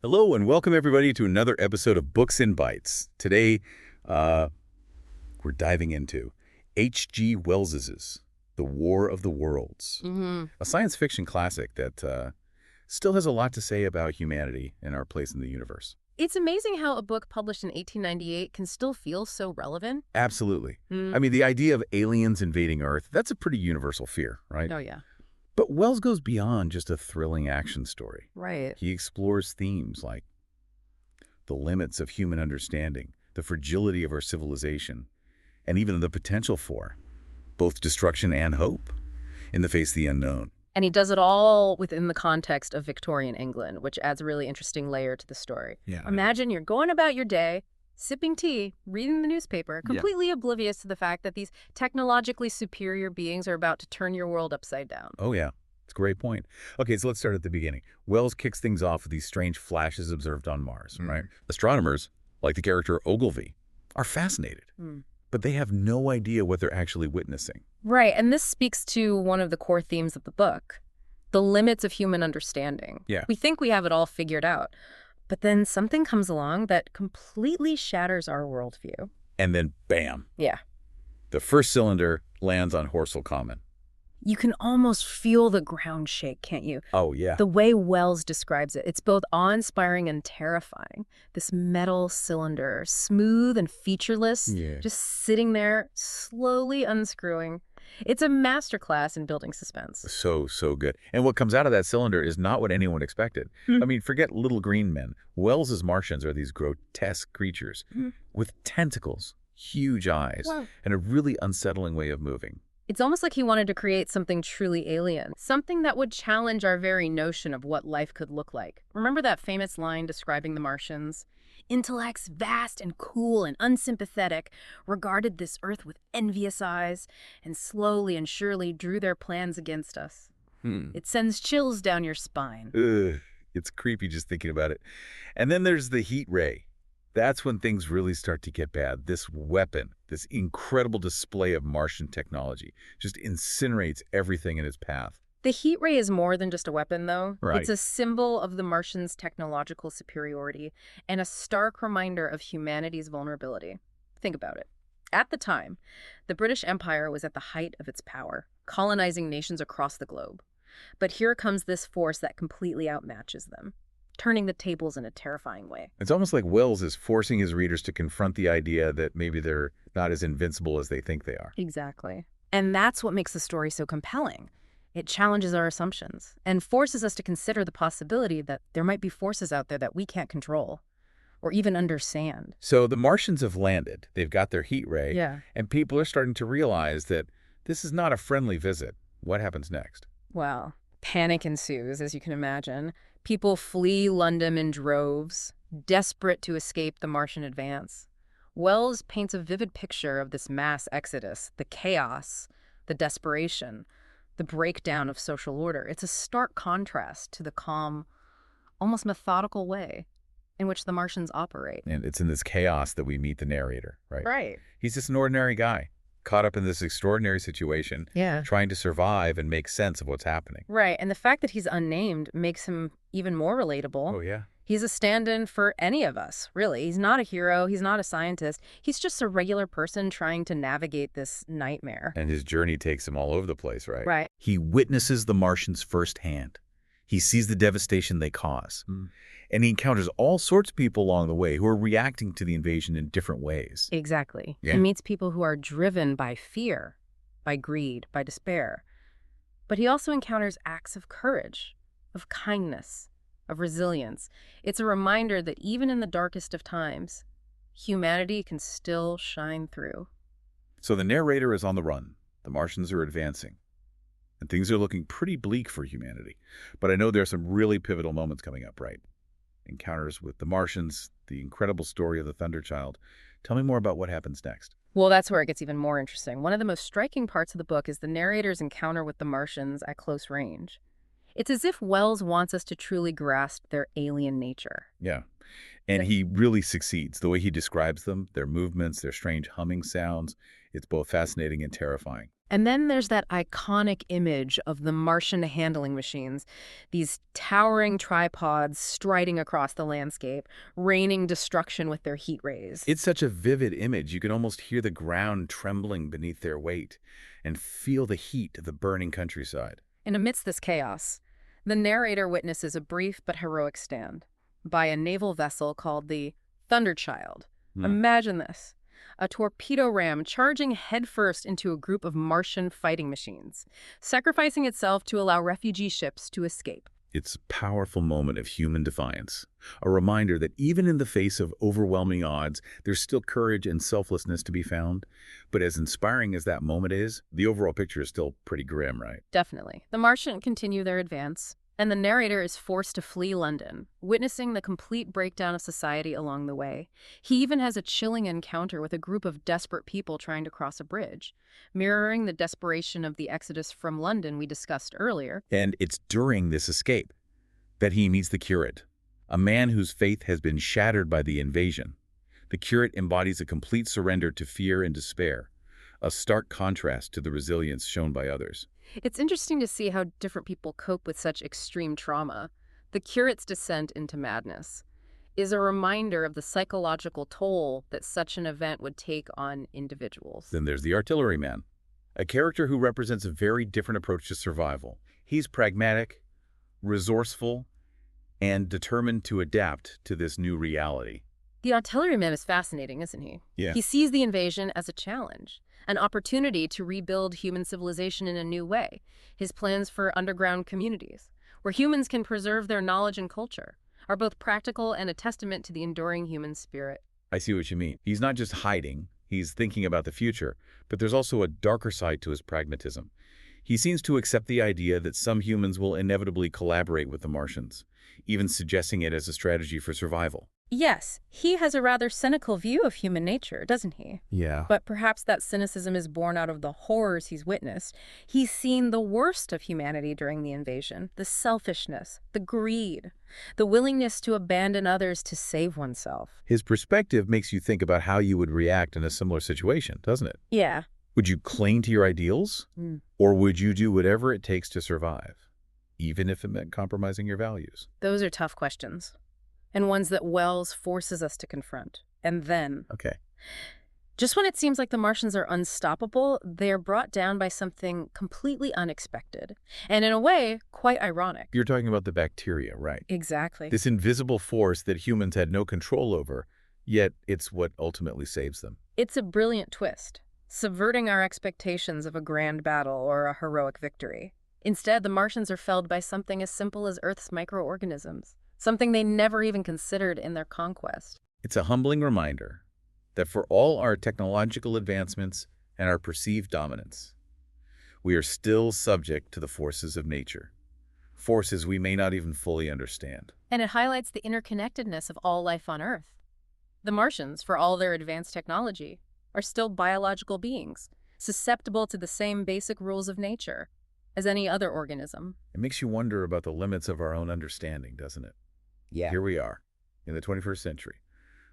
Hello and welcome everybody to another episode of Books in Bytes. Today, we're diving into H.G. Wells's The War of the Worlds, a science fiction classic that still has a lot to say about humanity and our place in the universe. It's amazing how a book published in 1898 can still feel so relevant. Absolutely. I mean, the idea of aliens invading Earth, that's a pretty universal fear, right? Oh, yeah. But Wells goes beyond just a thrilling action story. Right. He explores themes like the limits of human understanding, the fragility of our civilization, and even the potential for both destruction and hope in the face of the unknown. And he does it all within the context of Victorian England, which adds a really interesting layer to the story. Yeah. Imagine you're going about your day, sipping tea, reading the newspaper, completely oblivious to the fact that these technologically superior beings are about to turn your world upside down. Oh, yeah. It's a great point. Okay, so let's start at the beginning. Wells kicks things off with these strange flashes observed on Mars, right? Astronomers, like the character Ogilvy, are fascinated, but they have no idea what they're actually witnessing. Right, and this speaks to one of the core themes of the book, the limits of human understanding. Yeah. We think we have it all figured out, but then something comes along that completely shatters our worldview. And then, bam, Yeah. the first cylinder lands on Horsell Common. You can almost feel the ground shake, can't you? Oh, yeah. The way Wells describes it, it's both awe-inspiring and terrifying. This metal cylinder, smooth and featureless, just sitting there, slowly unscrewing. It's a masterclass in building suspense. So good. And what comes out of that cylinder is not what anyone expected. I mean, forget little green men. Wells's Martians are these grotesque creatures with tentacles, huge eyes, and a really unsettling way of moving. It's almost like he wanted to create something truly alien, something that would challenge our very notion of what life could look like. Remember that famous line describing the Martians? Intellects vast and cool and unsympathetic regarded this Earth with envious eyes and slowly and surely drew their plans against us. It sends chills down your spine. Ugh, it's creepy just thinking about it. And then there's the heat ray. That's when things really start to get bad. This weapon, this incredible display of Martian technology, just incinerates everything in its path. The heat ray is more than just a weapon, though. Right. It's a symbol of the Martians' technological superiority and a stark reminder of humanity's vulnerability. Think about it. At the time, the British Empire was at the height of its power, colonizing nations across the globe. But here comes this force that completely outmatches them, turning the tables in a terrifying way. It's almost like Wells is forcing his readers to confront the idea that maybe they're not as invincible as they think they are. Exactly. And that's what makes the story so compelling. It challenges our assumptions and forces us to consider the possibility that there might be forces out there that we can't control or even understand. So the Martians have landed. They've got their heat ray. Yeah. And people are starting to realize that this is not a friendly visit. What happens next? Well, panic ensues, as you can imagine. People flee London in droves, desperate to escape the Martian advance. Wells paints a vivid picture of this mass exodus, the chaos, the desperation, the breakdown of social order. It's a stark contrast to the calm, almost methodical way in which the Martians operate. And it's in this chaos that we meet the narrator, right? Right. He's just an ordinary guy, caught up in this extraordinary situation, Yeah. trying to survive and make sense of what's happening. Right. And the fact that he's unnamed makes him even more relatable. Oh, yeah. He's a stand-in for any of us, really. He's not a hero. He's not a scientist. He's just a regular person trying to navigate this nightmare. And his journey takes him all over the place, right? Right. He witnesses the Martians firsthand. He sees the devastation they cause. And he encounters all sorts of people along the way who are reacting to the invasion in different ways. Exactly. Yeah. He meets people who are driven by fear, by greed, by despair. But he also encounters acts of courage, of kindness, of resilience. It's a reminder that even in the darkest of times, humanity can still shine through. So the narrator is on the run. The Martians are advancing. And things are looking pretty bleak for humanity. But I know there are some really pivotal moments coming up, right? Encounters with the Martians, the incredible story of the Thunder Child. Tell me more about what happens next. Well, that's where it gets even more interesting. One of the most striking parts of the book is the narrator's encounter with the Martians at close range. It's as if Wells wants us to truly grasp their alien nature. Yeah. And he really succeeds. The way he describes them, their movements, their strange humming sounds, it's both fascinating and terrifying. And then there's that iconic image of the Martian handling machines, these towering tripods striding across the landscape, raining destruction with their heat rays. It's such a vivid image, you can almost hear the ground trembling beneath their weight and feel the heat of the burning countryside. And amidst this chaos, the narrator witnesses a brief but heroic stand by a naval vessel called the Thunderchild. Imagine this. A torpedo ram charging headfirst into a group of Martian fighting machines, sacrificing itself to allow refugee ships to escape. It's a powerful moment of human defiance, a reminder that even in the face of overwhelming odds, there's still courage and selflessness to be found. But as inspiring as that moment is, the overall picture is still pretty grim, right? Definitely. The Martians continue their advance, and the narrator is forced to flee London, witnessing the complete breakdown of society along the way. He even has a chilling encounter with a group of desperate people trying to cross a bridge, mirroring the desperation of the exodus from London we discussed earlier. And it's during this escape that he meets the curate, a man whose faith has been shattered by the invasion. The curate embodies a complete surrender to fear and despair, a stark contrast to the resilience shown by others. It's interesting to see how different people cope with such extreme trauma. The curate's descent into madness is a reminder of the psychological toll that such an event would take on individuals. Then there's the artilleryman, a character who represents a very different approach to survival. He's pragmatic, resourceful, and determined to adapt to this new reality. The artilleryman is fascinating, isn't he? Yeah. He sees the invasion as a challenge, an opportunity to rebuild human civilization in a new way. His plans for underground communities, where humans can preserve their knowledge and culture, are both practical and a testament to the enduring human spirit. I see what you mean. He's not just hiding, he's thinking about the future, but there's also a darker side to his pragmatism. He seems to accept the idea that some humans will inevitably collaborate with the Martians, even suggesting it as a strategy for survival. Yes, he has a rather cynical view of human nature, doesn't he? Yeah. But perhaps that cynicism is born out of the horrors he's witnessed. He's seen the worst of humanity during the invasion, the selfishness, the greed, the willingness to abandon others to save oneself. His perspective makes you think about how you would react in a similar situation, doesn't it? Yeah. Would you cling to your ideals? Or would you do whatever it takes to survive, even if it meant compromising your values? Those are tough questions, and ones that Wells forces us to confront. And then, Okay. just when it seems like the Martians are unstoppable, they are brought down by something completely unexpected, and in a way, quite ironic. You're talking about the bacteria, right? Exactly. This invisible force that humans had no control over, yet it's what ultimately saves them. It's a brilliant twist, subverting our expectations of a grand battle or a heroic victory. Instead, the Martians are felled by something as simple as Earth's microorganisms, something they never even considered in their conquest. It's a humbling reminder that for all our technological advancements and our perceived dominance, we are still subject to the forces of nature, forces we may not even fully understand. And it highlights the interconnectedness of all life on Earth. The Martians, for all their advanced technology, are still biological beings, susceptible to the same basic rules of nature as any other organism. It makes you wonder about the limits of our own understanding, doesn't it? Yeah. Here we are, in the 21st century,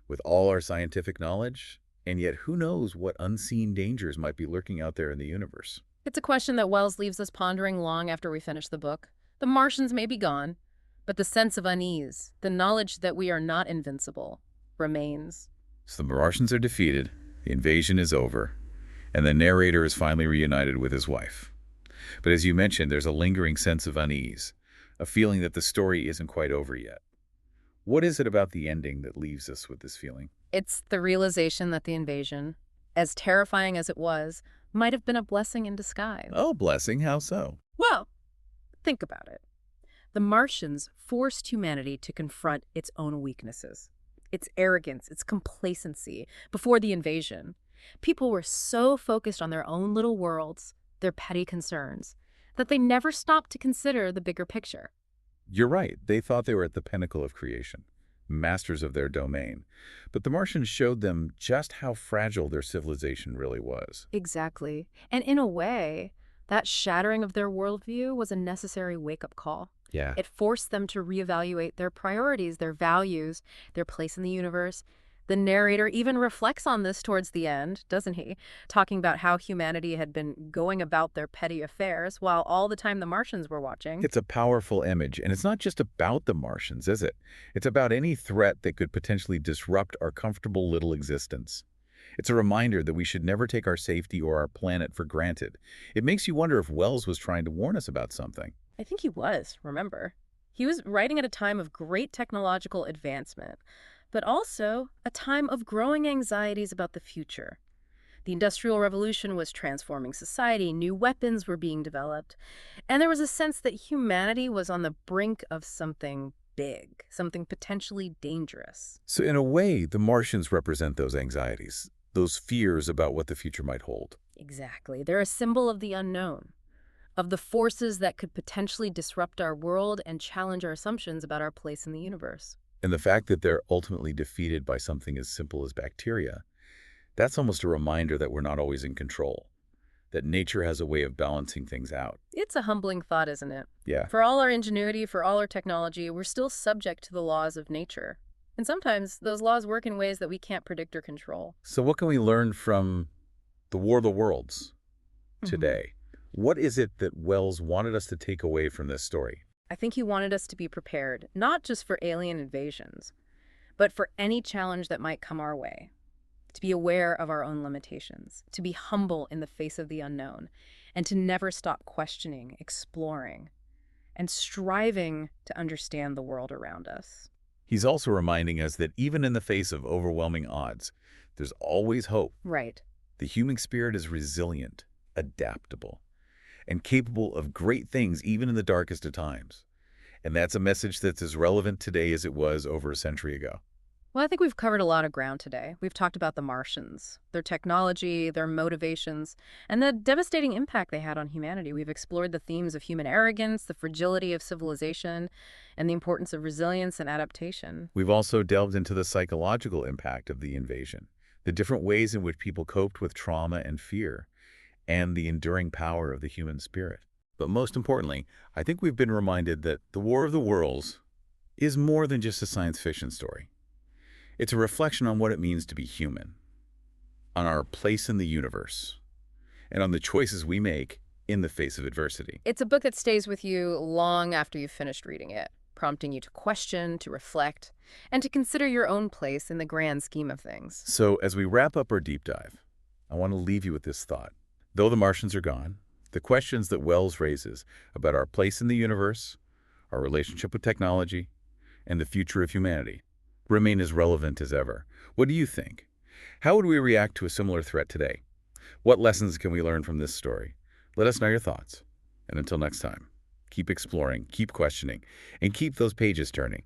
with all our scientific knowledge, and yet who knows what unseen dangers might be lurking out there in the universe. It's a question that Wells leaves us pondering long after we finish the book. The Martians may be gone, but the sense of unease, the knowledge that we are not invincible, remains. So the Martians are defeated, the invasion is over, and the narrator is finally reunited with his wife. But as you mentioned, there's a lingering sense of unease, a feeling that the story isn't quite over yet. What is it about the ending that leaves us with this feeling? It's the realization that the invasion, as terrifying as it was, might have been a blessing in disguise. Oh, blessing, how so? Well, think about it. The Martians forced humanity to confront its own weaknesses, its arrogance, its complacency before the invasion. People were so focused on their own little worlds, their petty concerns, that they never stopped to consider the bigger picture. You're right. They thought they were at the pinnacle of creation, masters of their domain. But the Martians showed them just how fragile their civilization really was. Exactly. And in a way, that shattering of their worldview was a necessary wake-up call. Yeah. It forced them to reevaluate their priorities, their values, their place in the universe. The narrator even reflects on this towards the end, doesn't he? Talking about how humanity had been going about their petty affairs while all the time the Martians were watching. It's a powerful image, and it's not just about the Martians, is it? It's about any threat that could potentially disrupt our comfortable little existence. It's a reminder that we should never take our safety or our planet for granted. It makes you wonder if Wells was trying to warn us about something. I think he was, remember? He was writing at a time of great technological advancement, but also a time of growing anxieties about the future. The Industrial Revolution was transforming society, new weapons were being developed, and there was a sense that humanity was on the brink of something big, something potentially dangerous. So in a way, the Martians represent those anxieties, those fears about what the future might hold. Exactly. They're a symbol of the unknown, of the forces that could potentially disrupt our world and challenge our assumptions about our place in the universe. And the fact that they're ultimately defeated by something as simple as bacteria, that's almost a reminder that we're not always in control, that nature has a way of balancing things out. It's a humbling thought, isn't it? Yeah. For all our ingenuity, for all our technology, we're still subject to the laws of nature. And sometimes those laws work in ways that we can't predict or control. So what can we learn from the War of the Worlds today? What is it that Wells wanted us to take away from this story? I think he wanted us to be prepared, not just for alien invasions, but for any challenge that might come our way. To be aware of our own limitations, to be humble in the face of the unknown, and to never stop questioning, exploring, and striving to understand the world around us. He's also reminding us that even in the face of overwhelming odds, there's always hope. Right. The human spirit is resilient, adaptable, and capable of great things even in the darkest of times. And that's a message that's as relevant today as it was over a century ago. Well, I think we've covered a lot of ground today. We've talked about the Martians, their technology, their motivations, and the devastating impact they had on humanity. We've explored the themes of human arrogance, the fragility of civilization, and the importance of resilience and adaptation. We've also delved into the psychological impact of the invasion, the different ways in which people coped with trauma and fear, and the enduring power of the human spirit. But most importantly, I think we've been reminded that the War of the Worlds is more than just a science fiction story. It's a reflection on what it means to be human, on our place in the universe, and on the choices we make in the face of adversity. It's a book that stays with you long after you've finished reading it, prompting you to question, to reflect, and to consider your own place in the grand scheme of things. So as we wrap up our deep dive, I want to leave you with this thought. Though the Martians are gone, the questions that Wells raises about our place in the universe, our relationship with technology, and the future of humanity remain as relevant as ever. What do you think? How would we react to a similar threat today? What lessons can we learn from this story? Let us know your thoughts. And until next time, keep exploring, keep questioning, and keep those pages turning.